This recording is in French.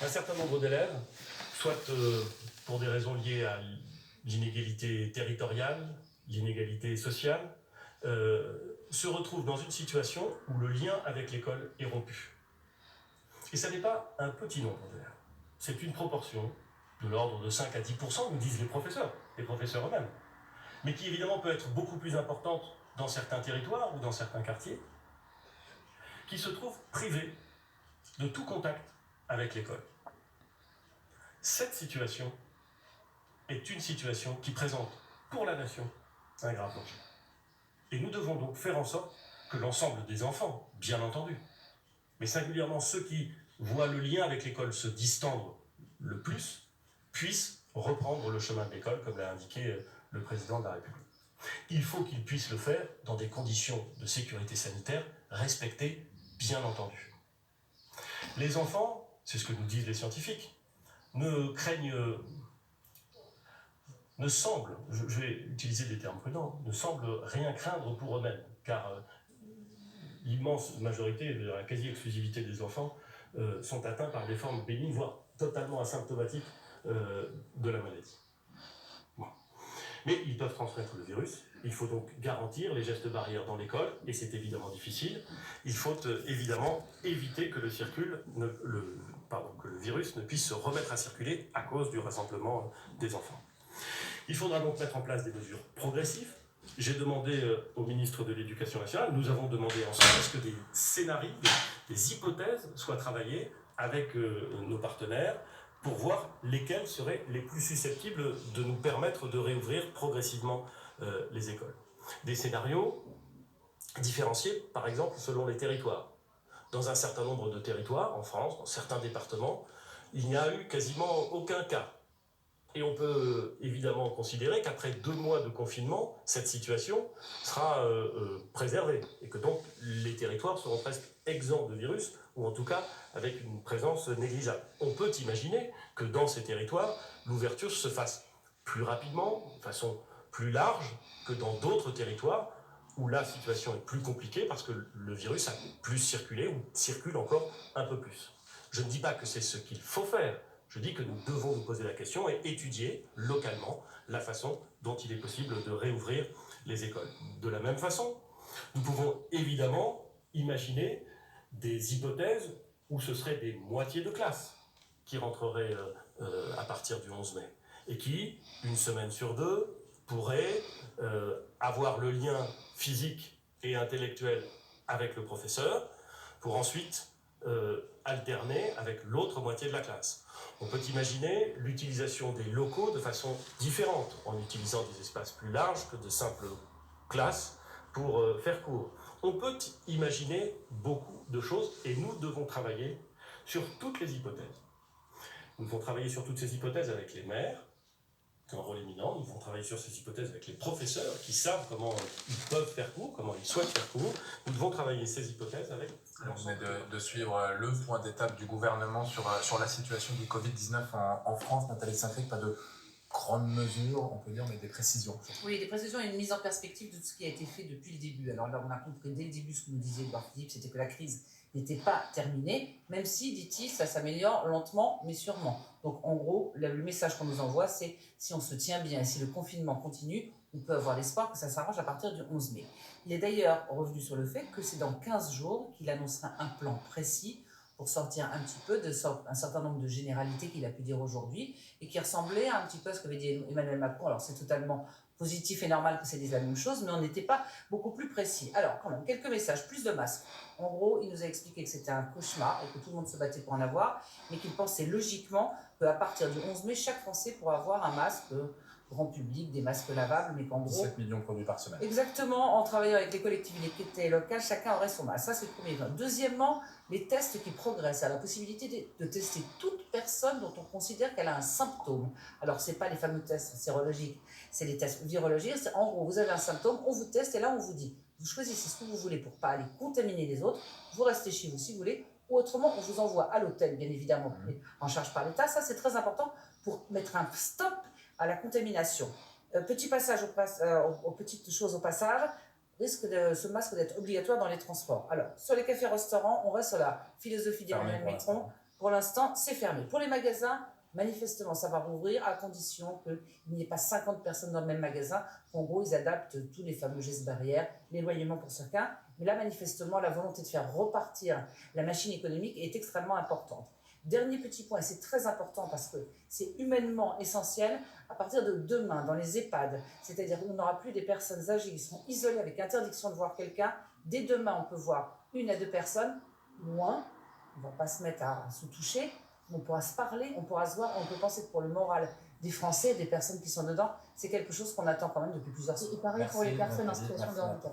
Un certain nombre d'élèves, soit pour des raisons liées à l'inégalité territoriale, l'inégalité sociale, se retrouvent dans une situation où le lien avec l'école est rompu. Et ça n'est pas un petit nombre d'élèves. C'est une proportion de l'ordre de 5 à 10%, nous disent les professeurs eux-mêmes, mais qui évidemment peut être beaucoup plus importante dans certains territoires ou dans certains quartiers, qui se trouvent privés de tout contact avec l'école. Cette situation est une situation qui présente pour la nation un grave danger. Et nous devons donc faire en sorte que l'ensemble des enfants, bien entendu, mais singulièrement ceux qui voient le lien avec l'école se distendre le plus, puissent reprendre le chemin de l'école, comme l'a indiqué le président de la République. Il faut qu'ils puissent le faire dans des conditions de sécurité sanitaire respectées, bien entendu. Les enfants, c'est ce que nous disent les scientifiques, ne semblent, je vais utiliser des termes prudents, ne semblent rien craindre pour eux-mêmes, car l'immense majorité, la quasi-exclusivité des enfants sont atteints par des formes bénignes, voire totalement asymptomatiques de la maladie. Bon. Mais ils peuvent transmettre le virus. Il faut donc garantir les gestes barrières dans l'école, et c'est évidemment difficile. Il faut évidemment éviter que le virus ne puisse se remettre à circuler à cause du rassemblement des enfants. Il faudra donc mettre en place des mesures progressives. J'ai demandé au ministre de l'Éducation nationale, nous avons demandé ensemble à ce que des scénarios, des hypothèses soient travaillées avec nos partenaires pour voir lesquels seraient les plus susceptibles de nous permettre de réouvrir progressivement les écoles. Des scénarios différenciés, par exemple, selon les territoires. Dans un certain nombre de territoires, en France, dans certains départements, il n'y a eu quasiment aucun cas. Et on peut évidemment considérer qu'après 2 mois de confinement, cette situation sera préservée et que donc les territoires seront presque exempts de virus, ou en tout cas avec une présence négligeable. On peut imaginer que dans ces territoires, l'ouverture se fasse plus rapidement, de façon plus large que dans d'autres territoires où la situation est plus compliquée parce que le virus a plus circulé ou circule encore un peu plus. Je ne dis pas que c'est ce qu'il faut faire. Je dis que nous devons nous poser la question et étudier localement la façon dont il est possible de réouvrir les écoles. De la même façon, nous pouvons évidemment imaginer des hypothèses où ce seraient des moitiés de classe qui rentreraient à partir du 11 mai et qui, une semaine sur 2, pourraient avoir le lien physique et intellectuel avec le professeur pour ensuite alterner avec l'autre moitié de la classe. On peut imaginer l'utilisation des locaux de façon différente, en utilisant des espaces plus larges que de simples classes pour faire cours. On peut imaginer beaucoup de choses et nous devons travailler sur toutes les hypothèses. Nous devons travailler sur toutes ces hypothèses avec les maires, qui ont un rôle éminent. Nous devons travailler sur ces hypothèses avec les professeurs qui savent comment ils peuvent faire cours, comment ils souhaitent faire cours. Nous devons travailler ces hypothèses avec... Vous venez de suivre le point d'étape du gouvernement sur la situation du Covid-19 en France. Nathalie Saint-Cricq, pas de grandes mesures, on peut dire, mais des précisions. Oui, des précisions et une mise en perspective de tout ce qui a été fait depuis le début. Alors là, on a compris dès le début ce que nous disait Édouard Philippe, c'était que la crise n'était pas terminée, même si, dit-il, ça s'améliore lentement, mais sûrement. Donc en gros, le message qu'on nous envoie, c'est si on se tient bien et si le confinement continue, on peut avoir l'espoir que ça s'arrange à partir du 11 mai. Il est d'ailleurs revenu sur le fait que c'est dans 15 jours qu'il annoncera un plan précis pour sortir un petit peu un certain nombre de généralités qu'il a pu dire aujourd'hui et qui ressemblait un petit peu à ce qu'avait dit Emmanuel Macron. Alors c'est totalement positif et normal que c'est dise la même chose, mais on n'était pas beaucoup plus précis. Alors quand même, quelques messages, plus de masques. En gros, il nous a expliqué que c'était un cauchemar et que tout le monde se battait pour en avoir, mais qu'il pensait logiquement qu'à partir du 11 mai, chaque Français pourra avoir un masque grand public, des masques lavables, mais qu'en gros... 17 millions de produits par semaine. Exactement, en travaillant avec les collectivités locales, chacun aurait son masque. Ça, c'est le premier point. Deuxièmement, les tests qui progressent, à la possibilité de tester toute personne dont on considère qu'elle a un symptôme. Alors, ce n'est pas les fameux tests sérologiques, c'est les tests virologiques. En gros, vous avez un symptôme, on vous teste et là, on vous dit, vous choisissez ce que vous voulez pour ne pas aller contaminer les autres, vous restez chez vous si vous voulez, ou autrement, on vous envoie à l'hôtel, bien évidemment, en charge par l'État. Ça, c'est très important pour mettre un stop à la contamination. Petit passage aux petites choses au passage, ce masque d'être obligatoire dans les transports. Alors, sur les cafés-restaurants, on reste sur la philosophie d'Emmanuel Macron. Pour l'instant, c'est fermé. Pour les magasins, manifestement, ça va rouvrir à condition qu'il n'y ait pas 50 personnes dans le même magasin. En gros, ils adaptent tous les fameux gestes barrières, l'éloignement pour chacun. Mais là, manifestement, la volonté de faire repartir la machine économique est extrêmement importante. Dernier petit point, et c'est très important parce que c'est humainement essentiel, à partir de demain, dans les EHPAD, c'est-à-dire qu'on n'aura plus des personnes âgées qui seront isolées avec interdiction de voir quelqu'un. Dès demain, on peut voir 1 à 2 personnes, moins, on ne va pas se mettre à se toucher, on pourra se parler, on pourra se voir, on peut penser que pour le moral des Français, des personnes qui sont dedans, c'est quelque chose qu'on attend quand même depuis plusieurs semaines. Et pareil pour les personnes en situation de handicap.